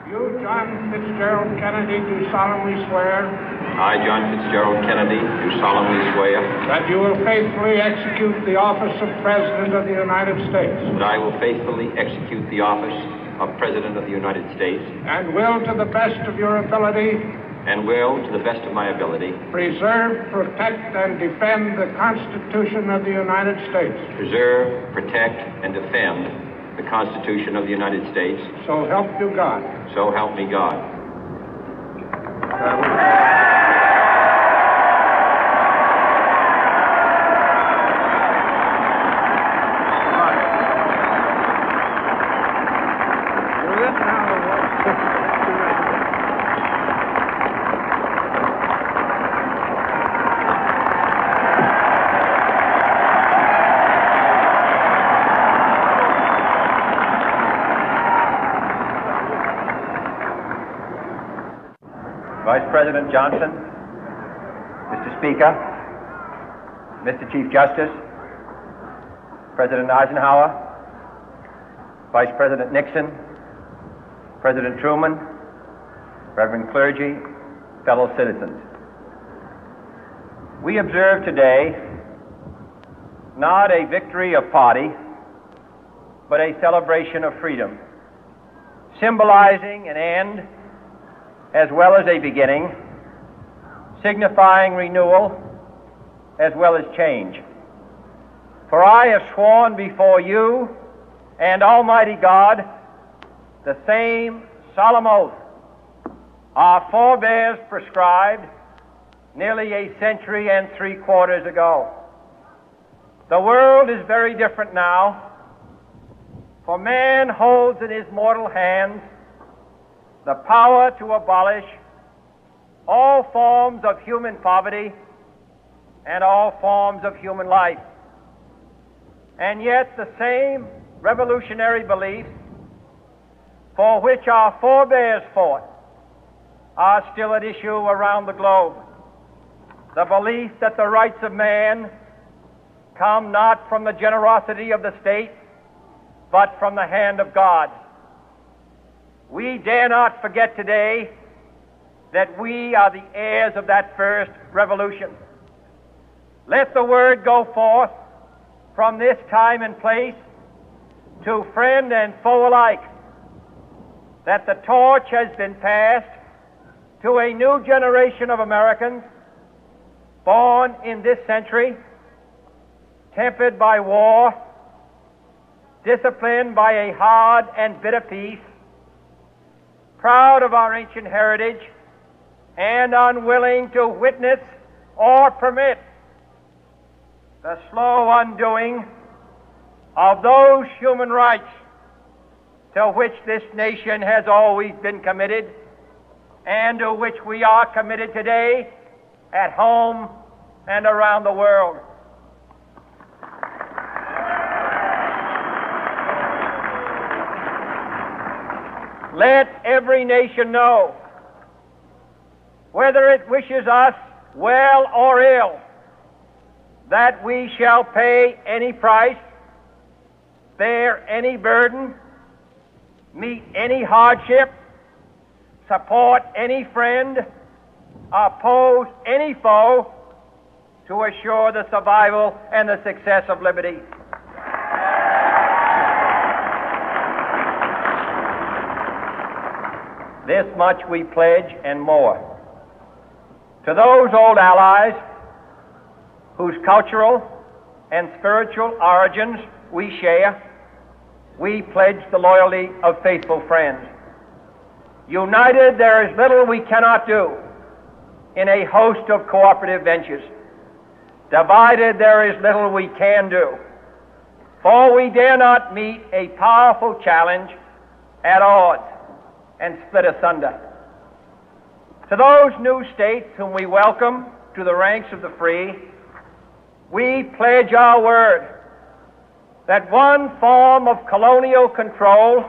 You, John Fitzgerald Kennedy, do solemnly swear. I, John Fitzgerald Kennedy, do solemnly swear. That you will faithfully execute the office of President of the United States. That I will faithfully execute the office of President of the United States. And will, to the best of your ability. And will, to the best of my ability. Preserve, protect, and defend the Constitution of the United States. Preserve, protect, and defend the Constitution of the United States. So help you God. So help me God. Vice President Johnson, Mr. Speaker, Mr. Chief Justice, President Eisenhower, Vice President Nixon, President Truman, Reverend clergy, fellow citizens. We observe today not a victory of party, but a celebration of freedom, symbolizing an end as well as a beginning, signifying renewal as well as change. For I have sworn before you and Almighty God the same solemn oath our forebears prescribed nearly a century and 3/4 ago. The world is very different now, for man holds in his mortal hands the power to abolish all forms of human poverty and all forms of human life. And yet the same revolutionary beliefs for which our forebears fought are still at issue around the globe. The belief that the rights of man come not from the generosity of the state, but from the hand of God. We dare not forget today that we are the heirs of that first revolution. Let the word go forth from this time and place to friend and foe alike that the torch has been passed to a new generation of Americans born in this century, tempered by war, disciplined by a hard and bitter peace, proud of our ancient heritage, and unwilling to witness or permit the slow undoing of those human rights to which this nation has always been committed and to which we are committed today at home and around the world. Let every nation know, whether it wishes us well or ill, that we shall pay any price, bear any burden, meet any hardship, support any friend, oppose any foe to assure the survival and the success of liberty. This much we pledge and more. To those old allies whose cultural and spiritual origins we share, we pledge the loyalty of faithful friends. United, there is little we cannot do in a host of cooperative ventures. Divided, there is little we can do, for we dare not meet a powerful challenge at odds and split asunder. To those new states whom we welcome to the ranks of the free, we pledge our word that one form of colonial control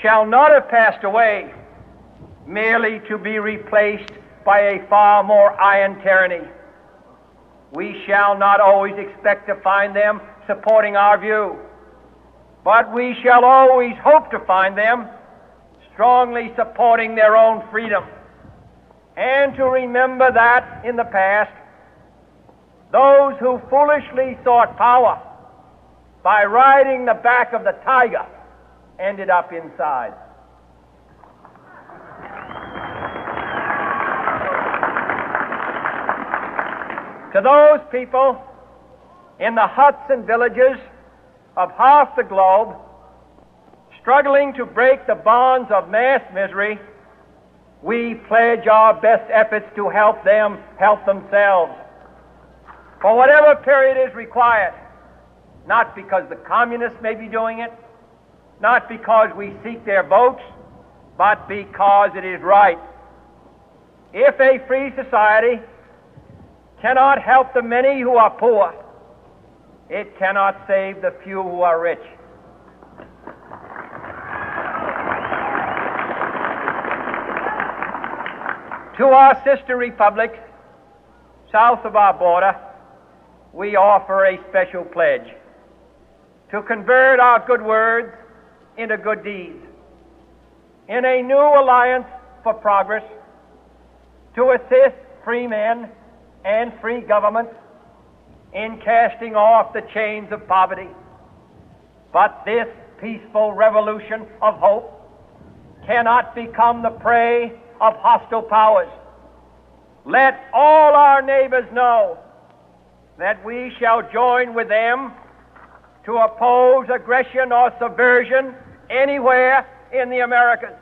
shall not have passed away merely to be replaced by a far more iron tyranny. We shall not always expect to find them supporting our view, but we shall always hope to find them strongly supporting their own freedom, and to remember that in the past, those who foolishly sought power by riding the back of the tiger ended up inside. To those people in the huts and villages of half the globe struggling to break the bonds of mass misery, we pledge our best efforts to help them help themselves for whatever period is required, not because the communists may be doing it, not because we seek their votes, but because it is right. If a free society cannot help the many who are poor, it cannot save the few who are rich. To our sister republics south of our border, we offer a special pledge to convert our good words into good deeds, in a new alliance for progress, to assist free men and free governments in casting off the chains of poverty. But this peaceful revolution of hope cannot become the prey of hostile powers. Let all our neighbors know that we shall join with them to oppose aggression or subversion anywhere in the Americas.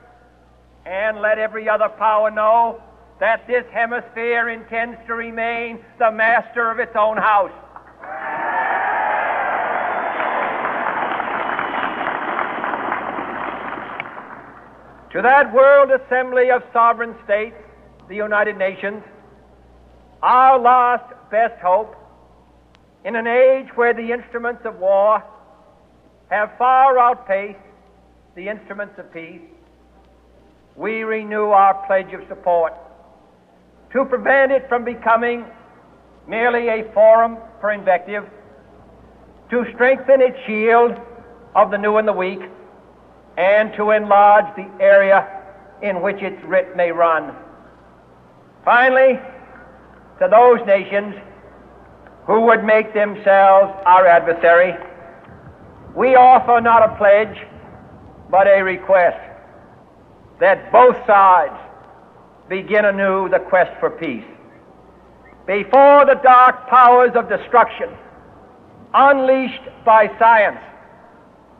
And let every other power know that this hemisphere intends to remain the master of its own house. To that World Assembly of Sovereign States, the United Nations, our last best hope, in an age where the instruments of war have far outpaced the instruments of peace, we renew our pledge of support to prevent it from becoming merely a forum for invective, to strengthen its shield of the new and the weak, and to enlarge the area in which its writ may run. Finally, to those nations who would make themselves our adversary, we offer not a pledge, but a request that both sides begin anew the quest for peace. Before the dark powers of destruction, unleashed by science,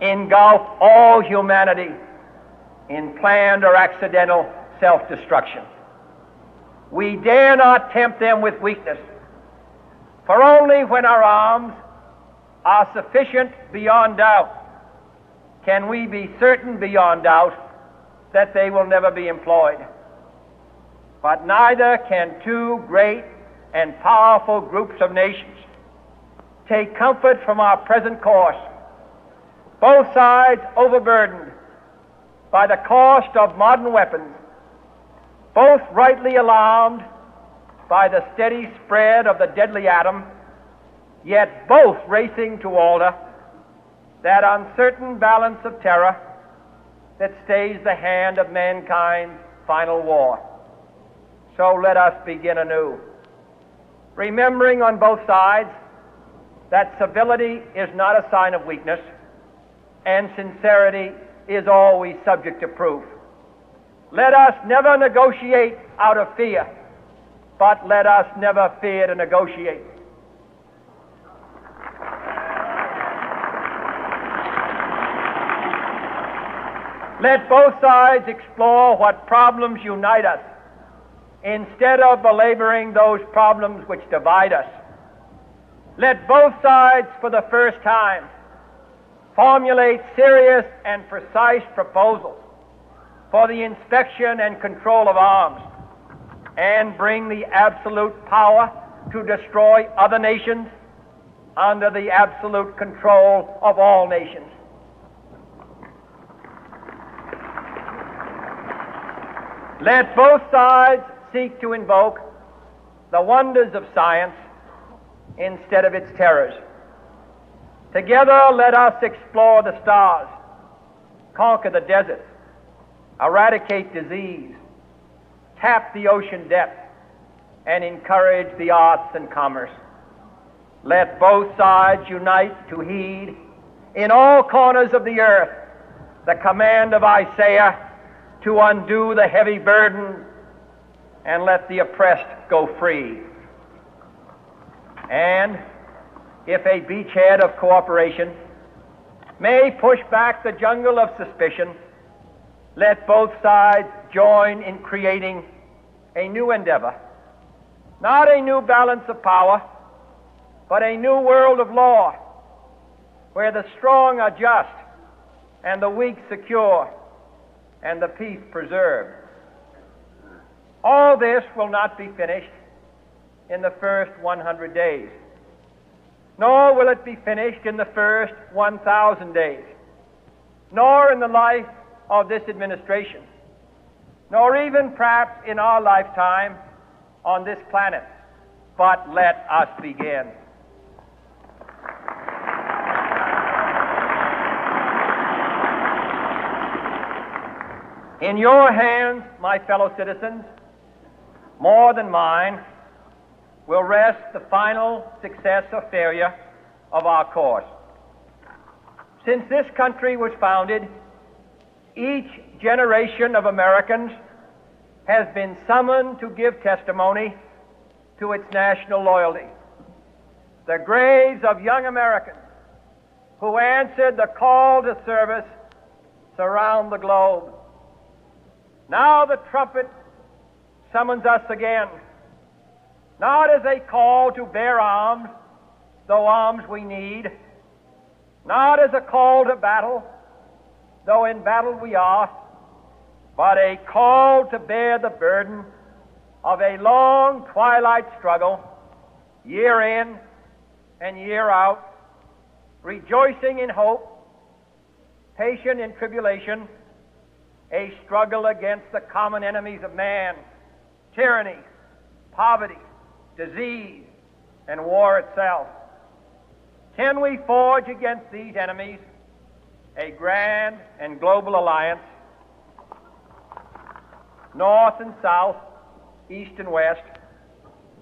engulf all humanity in planned or accidental self-destruction, we dare not tempt them with weakness, for only when our arms are sufficient beyond doubt can we be certain beyond doubt that they will never be employed. But neither can two great and powerful groups of nations take comfort from our present course, both sides overburdened by the cost of modern weapons, both rightly alarmed by the steady spread of the deadly atom, yet both racing to alter that uncertain balance of terror that stays the hand of mankind's final war. So let us begin anew, remembering on both sides that civility is not a sign of weakness, and sincerity is always subject to proof. Let us never negotiate out of fear, but let us never fear to negotiate. Let both sides explore what problems unite us, instead of belaboring those problems which divide us. Let both sides, for the first time, formulate serious and precise proposals for the inspection and control of arms, and bring the absolute power to destroy other nations under the absolute control of all nations. Let both sides seek to invoke the wonders of science instead of its terrors. Together, let us explore the stars, conquer the deserts, eradicate disease, tap the ocean depth, and encourage the arts and commerce. Let both sides unite to heed in all corners of the earth the command of Isaiah to undo the heavy burden and let the oppressed go free. And if a beachhead of cooperation may push back the jungle of suspicion, let both sides join in creating a new endeavor, not a new balance of power, but a new world of law, where the strong are just and the weak secure and the peace preserved. All this will not be finished in the first 100 days, nor will it be finished in the first 1,000 days, nor in the life of this administration, nor even perhaps in our lifetime on this planet. But let us begin. In your hands, my fellow citizens, more than mine, will rest the final success or failure of our course. Since this country was founded, each generation of Americans has been summoned to give testimony to its national loyalty. The graves of young Americans who answered the call to service surround the globe. Now the trumpet summons us again, not as a call to bear arms, though arms we need, not as a call to battle, though in battle we are, but a call to bear the burden of a long twilight struggle, year in and year out, rejoicing in hope, patient in tribulation, a struggle against the common enemies of man, tyranny, poverty, disease, and war itself. Can we forge against these enemies a grand and global alliance, north and south, east and west,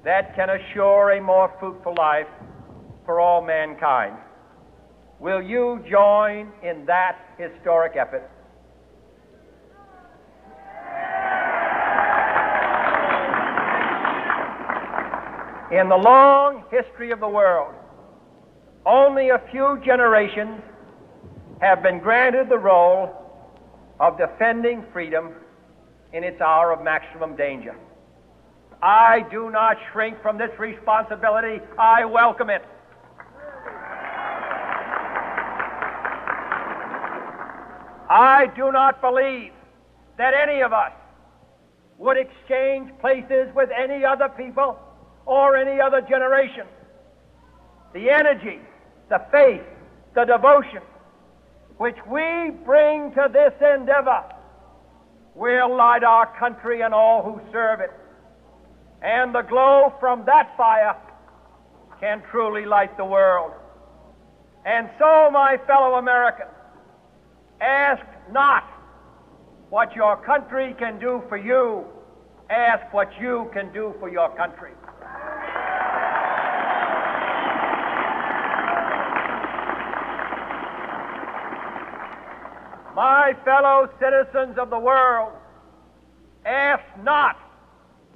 that can assure a more fruitful life for all mankind? Will you join in that historic effort? In the long history of the world, only a few generations have been granted the role of defending freedom in its hour of maximum danger. I do not shrink from this responsibility. I welcome it. I do not believe that any of us would exchange places with any other people or any other generation. The energy, the faith, the devotion which we bring to this endeavor will light our country and all who serve it. And the glow from that fire can truly light the world. And so, my fellow Americans, ask not what your country can do for you, ask what you can do for your country. My fellow citizens of the world, ask not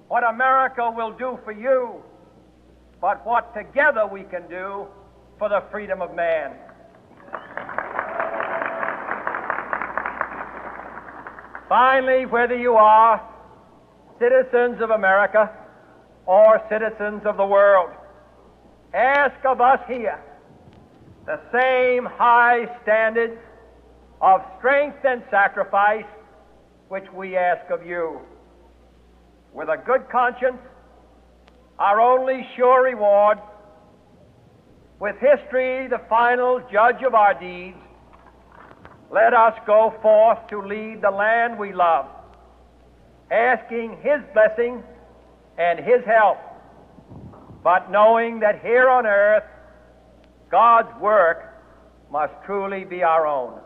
what America will do for you, but what together we can do for the freedom of man. Finally, whether you are citizens of America or citizens of the world, ask of us here the same high standards of strength and sacrifice which we ask of you. With a good conscience, our only sure reward, with history the final judge of our deeds, let us go forth to lead the land we love, asking His blessing and His help, but knowing that here on earth God's work must truly be our own.